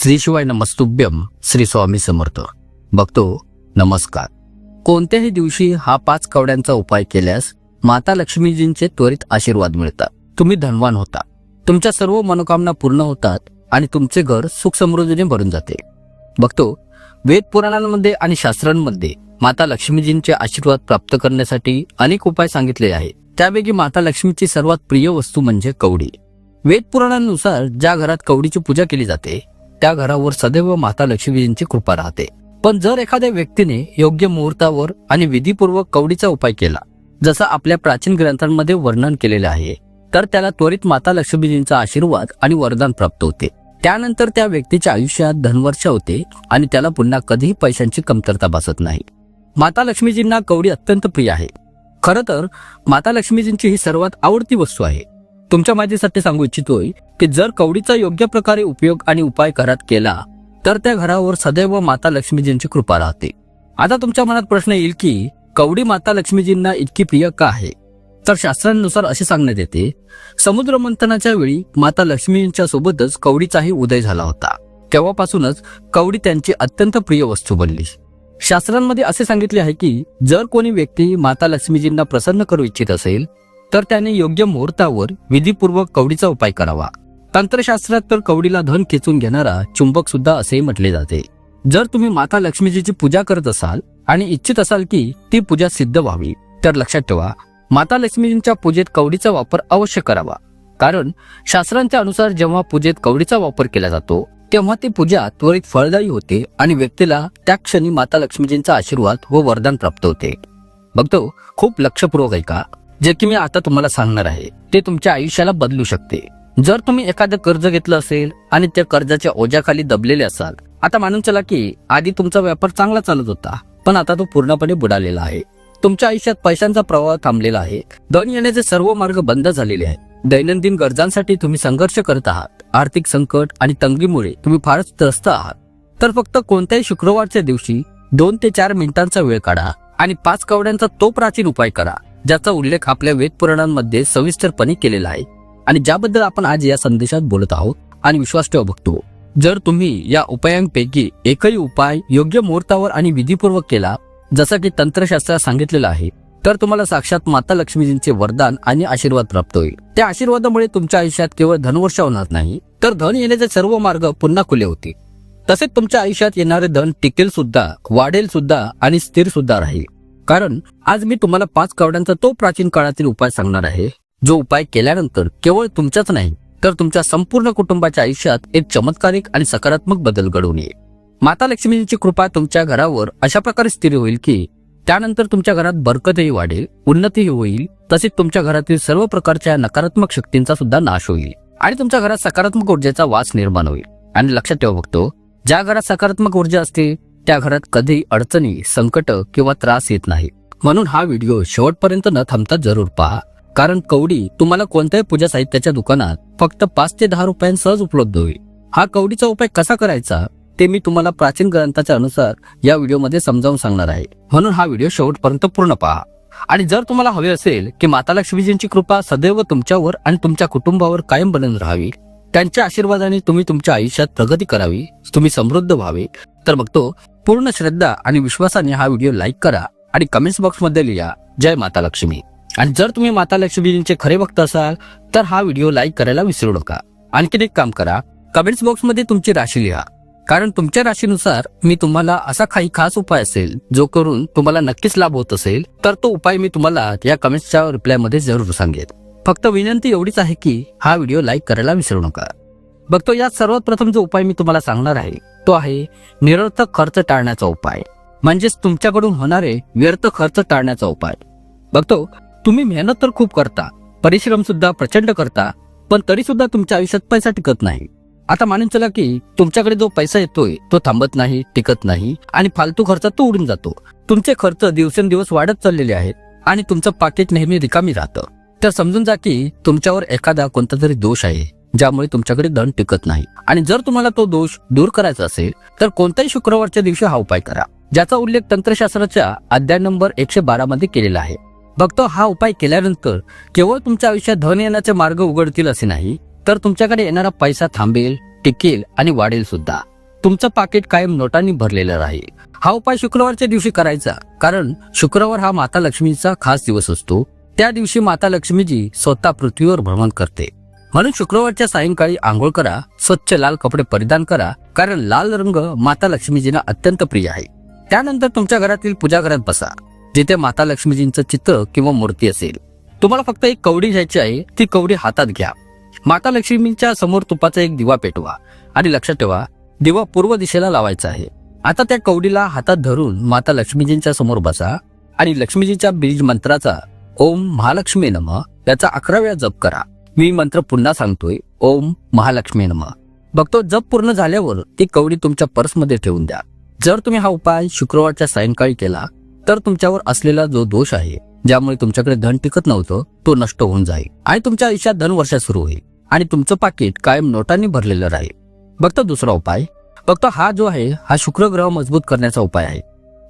श्री शिवाय नमस्तुभ्यम. श्री स्वामी समर्थ. भक्तो नमस्कार. कोणत्याही दिवशी हा 5 कवड्यांचा उपाय केल्यास माता लक्ष्मीजींचे त्वरित आशीर्वाद मिळतात. तुम्ही धनवान होता, तुमच्या सर्व मनोकामना पूर्ण होतात आणि तुमचे घर सुख समृद्धीने भरून जाते. भक्तो, वेद पुराणांमध्ये आणि शास्त्रांमध्ये माता लक्ष्मीजींचे आशीर्वाद प्राप्त करण्यासाठी अनेक उपाय सांगितले आहेत. त्यापैकी माता लक्ष्मीची सर्वात प्रिय वस्तू म्हणजे कवडी. वेद पुराणांनुसार ज्या घरात कवडीची पूजा केली जाते त्या घरावर सदैव माता लक्ष्मीजींची कृपा राहते. पण जर एखाद्या व्यक्तीने योग्य मुहूर्तावर आणि विधीपूर्वक कवडीचा उपाय केला, जसा आपल्या प्राचीन ग्रंथांमध्ये वर्णन केलेले आहे, तर त्याला त्वरित माता लक्ष्मीजींचा आशीर्वाद आणि वरदान प्राप्त होते. त्यानंतर त्या व्यक्तीच्या आयुष्यात धनवर्षा होते आणि त्याला पुन्हा कधीही पैशांची कमतरता भासत नाही. माता लक्ष्मीजींना कवडी अत्यंत प्रिय आहे. खरं तर माता लक्ष्मीजींची ही सर्वात आवडती वस्तू आहे. तुमच्या माहितीसाठी सांगू इच्छितोय की जर कवडीचा योग्य प्रकारे उपयोग आणि उपाय घरात केला तर त्या घरावर सदैव माता लक्ष्मीजींची कृपा राहते. आता तुमच्या मनात प्रश्न येईल की कवडी माता लक्ष्मीजींना इतकी प्रिय का आहे? तर शास्त्रांनुसार असे सांगण्यात येते, समुद्र मंथनाच्या वेळी माता लक्ष्मीजींच्या सोबतच कवडीचाही उदय झाला होता. तेव्हापासूनच कवडी त्यांची अत्यंत प्रिय वस्तू बनली. शास्त्रांमध्ये असे सांगितले आहे की जर कोणी व्यक्ती माता लक्ष्मीजींना प्रसन्न करू इच्छित असेल तर त्याने योग्य मुहूर्तावर विधीपूर्वक कवडीचा उपाय करावा. तंत्रशास्त्रात तर कवडीला धन खेचून घेणारा चुंबक सुद्धा असेही म्हटले जाते. जर तुम्ही माता लक्ष्मीजीची पूजा करत असाल आणि इच्छित असाल की ती पूजा सिद्ध व्हावी, तर लक्षात ठेवा, माता लक्ष्मीजींच्या पूजेत कवडीचा वापर अवश्य करावा. कारण शास्त्रांच्या अनुसार जेव्हा पूजेत कवडीचा वापर केला जातो तेव्हा ती पूजा त्वरित फळदायी होते आणि व्यक्तीला त्या क्षणी माता लक्ष्मीजींचा आशीर्वाद व वरदान प्राप्त होते. बघतो, खूप लक्षपूर्वक ऐका. जे की मी आता तुम्हाला सांगणार आहे ते तुमच्या आयुष्याला बदलू शकते. जर तुम्ही एखादं कर्ज घेतलं असेल आणि त्या कर्जाच्या ओझ्याखाली दबलेले असाल, आता मानून चला की आधी तुमचा व्यापार चांगला चालत होता पण आता तो पूर्णपणे बुडालेला आहे. तुमच्या आयुष्यात पैशांचा प्रवाह थांबलेला आहे. धन येण्याचे सर्व मार्ग बंद झालेले आहेत. दैनंदिन गरजांसाठी तुम्ही संघर्ष करत आहात. आर्थिक संकट आणि तंगीमुळे तुम्ही फारच त्रस्त आहात. तर फक्त कोणत्याही शुक्रवारच्या दिवशी 2 ते 4 मिनिटांचा वेळ काढा आणि 5 कवड्यांचा तो प्राचीन उपाय करा ज्याचा उल्लेख आपल्या वेद पुराणांमध्ये सविस्तरपणे केलेला आहे आणि ज्याबद्दल आपण आज या संदेशात बोलत आहोत. आणि विश्वास ठेवा बघतो, जर तुम्ही या उपायांपैकी एकही उपाय योग्य मुहूर्तावर आणि विधीपूर्वक केला, जसं की तंत्रशास्त्रात सांगितलेलं आहे, तर तुम्हाला साक्षात माता लक्ष्मीजींचे वरदान आणि आशीर्वाद प्राप्त होईल. त्या आशीर्वादामुळे तुमच्या आयुष्यात केवळ धनवर्षा होणार नाही, तर धन येण्याचे सर्व मार्ग पुन्हा खुले होतील. तसेच तुमच्या आयुष्यात येणारे धन टिकेल सुद्धा, वाढेल सुद्धा आणि स्थिर सुद्धा राहील. कारण आज मी तुम्हाला 5 कवड्यांचा तो प्राचीन काळातील उपाय सांगणार आहे, जो उपाय केल्यानंतर केवळ तुमच्याच नाही तर तुमच्या संपूर्ण कुटुंबाच्या आयुष्यात एक चमत्कारिक आणि सकारात्मक बदल घडवून येईल. माता लक्ष्मीची कृपा तुमच्या घरावर अशा प्रकारे स्थिर होईल की त्यानंतर तुमच्या घरात बरकतही वाढेल, उन्नतीही होईल. तसेच तुमच्या घरातील सर्व प्रकारच्या नकारात्मक शक्तींचा सुद्धा नाश होईल आणि तुमच्या घरात सकारात्मक ऊर्जेचा वास निर्माण होईल. आणि लक्षात ठेवा बघतो, ज्या घरात सकारात्मक ऊर्जा असते त्या घरात कधीही अडचणी, संकट किंवा त्रास येत नाही. म्हणून हा व्हिडिओ शेवटपर्यंत न थांबता जरूर पहा. कारण कवडी तुम्हाला कोणत्याही पूजा साहित्याच्या दुकानात फक्त 5 ते 10 रुपयांत सहज उपलब्ध होईल. हा कवडीचा उपाय कसा करायचा ते मी तुम्हाला प्राचीन ग्रंथाच्या अनुसार या व्हिडिओमध्ये समजावून सांगणार आहे. म्हणून हा व्हिडिओ शेवटपर्यंत पूर्ण पहा. आणि जर तुम्हाला हवे असेल की माता लक्ष्मीजींची कृपा सदैव तुमच्यावर आणि तुमच्या कुटुंबावर कायम बनून राहावी, त्यांच्या आशीर्वादाने तुम्ही तुमच्या आयुष्यात प्रगती करावी, तुम्ही समृद्ध व्हावे, तर बघतो, पूर्ण श्रद्धा आणि विश्वासाने हा व्हिडिओ लाईक करा आणि कमेंट्स बॉक्समध्ये लिहा जय माता लक्ष्मी. आणि जर तुम्ही माता लक्ष्मीजींचे खरे भक्त असाल तर हा व्हिडिओ लाईक करायला विसरू नका. आणखीन एक काम करा, कमेंट्स बॉक्समध्ये तुमची राशी लिहा. कारण तुमच्या राशीनुसार मी तुम्हाला असा काही खास उपाय असेल जो करून तुम्हाला नक्कीच लाभ होत असेल, तर तो उपाय मी तुम्हाला या कमेंट्सच्या रिप्लायमध्ये जरूर सांगेन. फक्त विनंती एवढीच आहे की हा व्हिडिओ लाईक करायला विसरू नका. बघतो, यात सर्वात प्रथम जो उपाय मी तुम्हाला सांगणार आहे तो आहे निरर्थक खर्च टाळण्याचा उपाय. म्हणजेच तुमच्याकडून होणारे व्यर्थ खर्च टाळण्याचा उपाय. बघतो, तुम्ही मेहनत तर खूप करता, परिश्रम सुद्धा प्रचंड करता, पण तरी सुद्धा तुमच्या आयुष्यात पैसा टिकत नाही. आता मानून चला की तुमच्याकडे जो पैसा येतोय तो थांबत नाही, टिकत नाही आणि फालतू खर्चात तो उडून जातो. तुमचे खर्च दिवसेंदिवस वाढत चाललेले आहेत आणि तुमचं पाकिट नेहमी रिकामी राहतं. तर समजून जा की तुमच्यावर एखादा कोणता तरी दोष आहे ज्यामुळे तुमच्याकडे धन टिकत नाही. आणि जर तुम्हाला तो दोष दूर करायचा असेल तर कोणत्याही शुक्रवारच्या दिवशी हा उपाय करा, ज्याचा उल्लेख तंत्रशास्त्राच्या अध्याय नंबर 112 मध्ये केलेला आहे. बघतो, हा उपाय केल्यानंतर केवळ तुमच्या आयुष्यात धन येण्याचे मार्ग उघडतील असे नाही, तर तुमच्याकडे येणारा पैसा थांबेल, टिकेल आणि वाढेल सुद्धा. तुमचं पाकिट कायम नोटांनी भरलेलं राहील. हा उपाय शुक्रवारच्या दिवशी करायचा, कारण शुक्रवार हा माता लक्ष्मीचा खास दिवस असतो. त्या दिवशी माता लक्ष्मीजी स्वतः पृथ्वीवर भ्रमण करते. म्हणून शुक्रवारच्या सायंकाळी आंघोळ करा, स्वच्छ लाल कपडे परिधान करा, कारण लाल रंग माता लक्ष्मीजींना अत्यंत प्रिय आहे. त्यानंतर तुमच्या घरातील पूजाघरात बसा, जिथे माता लक्ष्मीजींचं चित्र किंवा मूर्ती असेल. तुम्हाला फक्त एक कवडी घ्यायची आहे. ती कवडी हातात घ्या. माता लक्ष्मीच्या समोर तुपाचा एक दिवा पेटवा आणि लक्षात ठेवा, दिवा पूर्व दिशेला लावायचा आहे. आता त्या कवडीला हातात धरून माता लक्ष्मीजींच्या समोर बसा आणि लक्ष्मीजीच्या बीज मंत्राचा ओम महालक्ष्मी नमः याचा 11 वेळा जप करा. मी मंत्र पुन्हा सांगतोय, ओम महालक्ष्मी नमः. बघतो जप पूर्ण झाल्यावर ती कवडी तुमच्या पर्समध्ये ठेवून द्या. जर तुम्ही हा उपाय शुक्रवारच्या सायंकाळी केला तर तुमच्यावर असलेला जो दोष आहे, ज्यामुळे तुमच्याकडे धन टिकत नव्हतं, तो नष्ट होऊन जाईल आणि तुमच्या आयुष्यात धनवर्षा सुरू होईल आणि तुमचं पाकिट कायम नोटांनी भरलेलं राहील. बघतो दुसरा उपाय. बघतो हा जो आहे हा शुक्र ग्रह मजबूत करण्याचा उपाय आहे.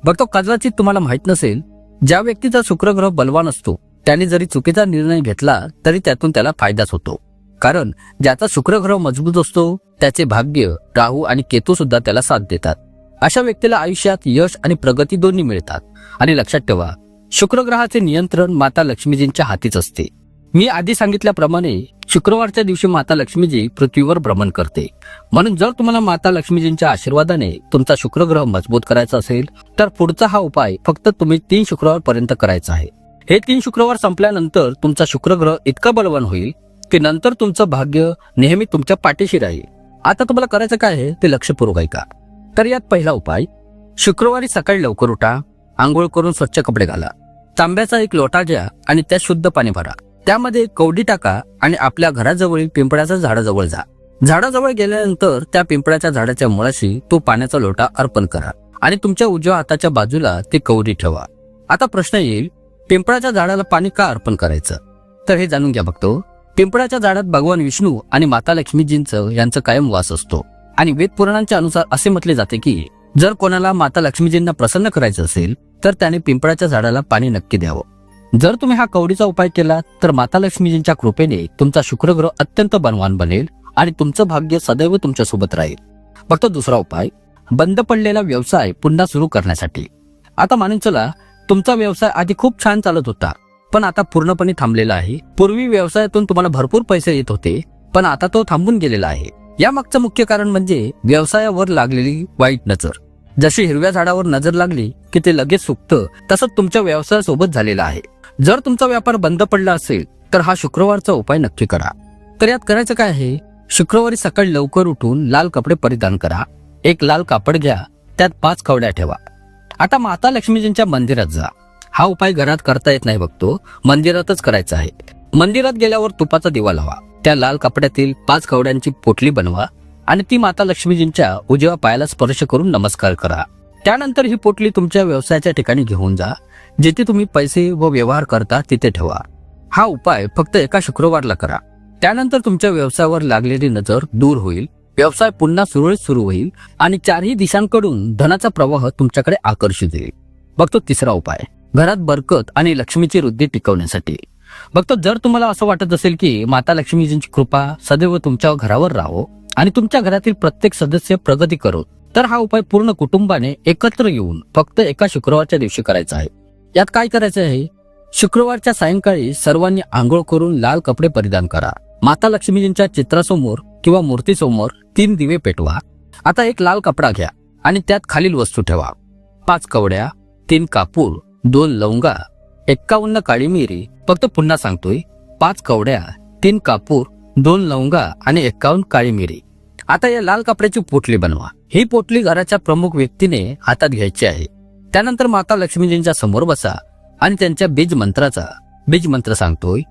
बघतो कदाचित तुम्हाला माहित नसेल, ज्या व्यक्तीचा शुक्र ग्रह बलवान असतो त्याने जरी चुकीचा निर्णय घेतला तरी त्यातून त्याला फायदाच होतो. कारण ज्याचा शुक्र ग्रह मजबूत असतो त्याचे भाग्य, राहू आणि केतू सुद्धा त्याला साथ देतात. अशा व्यक्तीला आयुष्यात यश आणि प्रगती दोन्ही मिळतात. आणि लक्षात ठेवा, शुक्र ग्रहाचे नियंत्रण माता लक्ष्मीजींच्या हातीच असते. मी आधी सांगितल्याप्रमाणे शुक्रवारच्या दिवशी माता लक्ष्मीजी पृथ्वीवर भ्रमण करते. म्हणून जर तुम्हाला माता लक्ष्मीजींच्या आशीर्वादाने तुमचा शुक्र ग्रह मजबूत करायचा असेल तर पुढचा हा उपाय फक्त तुम्ही 3 शुक्रवार पर्यंत करायचा आहे. हे 3 शुक्रवार संपल्यानंतर तुमचा शुक्र ग्रह इतका बलवान होईल की नंतर तुमचं भाग्य नेहमी तुमच्या पाठीशी राहील. आता तुम्हाला करायचं काय आहे ते लक्षपूर्वक ऐका. तर यात पहिला उपाय, शुक्रवारी सकाळी लवकर उठा, आंघोळ करून स्वच्छ कपडे घाला, तांब्याचा एक लोटा घ्या आणि त्यात शुद्ध पाणी भरा. त्यामध्ये कवडी टाका आणि आपल्या घराजवळील पिंपळाच्या झाडाजवळ जा. झाडाजवळ गेल्यानंतर त्या पिंपळाच्या झाडाच्या मुळाशी तो पाण्याचा लोटा अर्पण करा आणि तुमच्या उजव्या हाताच्या बाजूला ती कवडी ठेवा. आता प्रश्न येईल, पिंपळाच्या झाडाला पाणी का अर्पण करायचं? तर हे जाणून घ्या. बघतो पिंपळाच्या झाडात भगवान विष्णू आणि माता लक्ष्मीजींचं यांचा कायम वास असतो आणि वेद पुराणांच्या अनुसार असे म्हटले जाते की जर कोणाला माता लक्ष्मीजींना प्रसन्न करायचं असेल तर त्याने पिंपळाच्या झाडाला पाणी नक्की द्यावं. जर तुम्ही हा कवडीचा उपाय केला तर माता लक्ष्मीजींच्या कृपेने तुमचा शुक्र ग्रह अत्यंत बलवान बनेल आणि तुमचं भाग्य सदैव तुमच्या सोबत राहील. फक्त दुसरा उपाय, बंद पडलेला व्यवसाय पुन्हा सुरू करण्यासाठी. आता मानून चला, तुमचा व्यवसाय आधी खूप छान चालत होता पण आता पूर्णपणे थांबलेला आहे. पूर्वी व्यवसायातून तुम्हाला भरपूर पैसे येत होते पण आता तो थांबून गेलेला आहे. यामागचं मुख्य कारण म्हणजे व्यवसायावर लागलेली वाईट नजर. जशी हिरव्या झाडावर नजर लागली की ते लगेच सुकतं, तसंच तुमच्या व्यवसायासोबत झालेला आहे. जर तुमचा व्यापार बंद पडला असेल तर हा शुक्रवारचा उपाय नक्की करा. तर यात करायचं काय आहे, शुक्रवारी सकाळी लवकर उठून लाल कपडे परिधान करा, एक लाल कापड घ्या, त्यात 5 कवड्या ठेवा. आता माता लक्ष्मीजींच्या मंदिरात जा. हा उपाय घरात करता येत नाही बघतो, मंदिरातच करायचा आहे. मंदिरात गेल्यावर तुपाचा दिवा लावा, त्या लाल कपड्यातील 5 कवड्यांची पोटली बनवा आणि ती माता लक्ष्मीजींच्या उजव्या पायाला स्पर्श करून नमस्कार करा. त्यानंतर ही पोटली तुमच्या व्यवसायाच्या ठिकाणी घेऊन जा, जिथे तुम्ही पैसे व व्यवहार करता तिथे ठेवा. हा उपाय फक्त एका शुक्रवारला करा. त्यानंतर तुमच्या व्यवसायावर लागलेली नजर दूर होईल, व्यवसाय पुन्हा सुरळीत सुरू होईल आणि 4ही दिशांकडून धनाचा प्रवाह तुमच्याकडे आकर्षित येईल. बघतो तिसरा उपाय, घरात बरकत आणि लक्ष्मीची वृद्धी टिकवण्यासाठी. बघतो जर तुम्हाला असं वाटत असेल की माता लक्ष्मीजींची कृपा सदैव तुमच्या घरावर राहो आणि तुमच्या घरातील प्रत्येक सदस्य प्रगती करो, तर हा उपाय पूर्ण कुटुंबाने एकत्र येऊन फक्त एका शुक्रवारच्या दिवशी करायचा आहे. यात काय करायचं आहे, शुक्रवारच्या सायंकाळी सर्वांनी आंघोळ करून लाल कपडे परिधान करा. माता लक्ष्मीजींच्या चित्रासमोर किंवा मूर्तीसमोर 3 दिवे पेटवा. आता एक लाल कपडा घ्या आणि त्यात खालील वस्तू ठेवा: 5 कवड्या, 3 कापूर, 2 लवंगा, 51 काळी मिरी. फक्त पुन्हा सांगतोय, 5 कवड्या, 3 कापूर, 2 लवंगा आणि 51 काळी मिरी. आता या लाल कपड्याची पोटली बनवा. ही पोटली घराच्या प्रमुख व्यक्तीने हातात घ्यायची आहे. त्यानंतर माता लक्ष्मीजींच्या समोर बसा आणि त्यांच्या बीज मंत्र सांगतोय,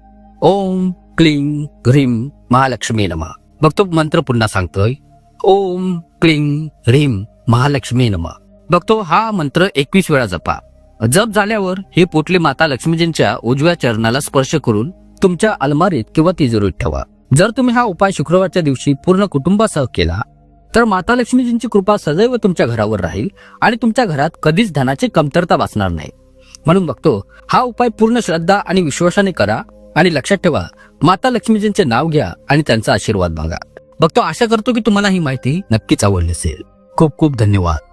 ओम क्लीं ह्रीं महालक्ष्मी नमः. बघतो मंत्र पुन्हा सांगतोय, ओम क्लीं ह्रीं महालक्ष्मी नमः. बघतो हा मंत्र 21 वेळा जपा. जप झाल्यावर ही पोटली माता लक्ष्मीजींच्या उजव्या चरणाला स्पर्श करून तुमच्या अलमारीत किंवा तिजोरीत ठेवा. जर तुम्ही हा उपाय शुक्रवारच्या दिवशी पूर्ण कुटुंबासह केला तर माता लक्ष्मीजींची कृपा सदैव तुमच्या घरावर राहील आणि तुमच्या घरात कधीच धनाची कमतरता भासणार नाही. म्हणून बघतो हा उपाय पूर्ण श्रद्धा आणि विश्वासाने करा आणि लक्षात ठेवा, माता लक्ष्मीजींचे नाव घ्या आणि त्यांचा आशीर्वाद मागा. बघतो आशा करतो की तुम्हाला ही माहिती नक्कीच आवडली असेल. खूप खूप धन्यवाद.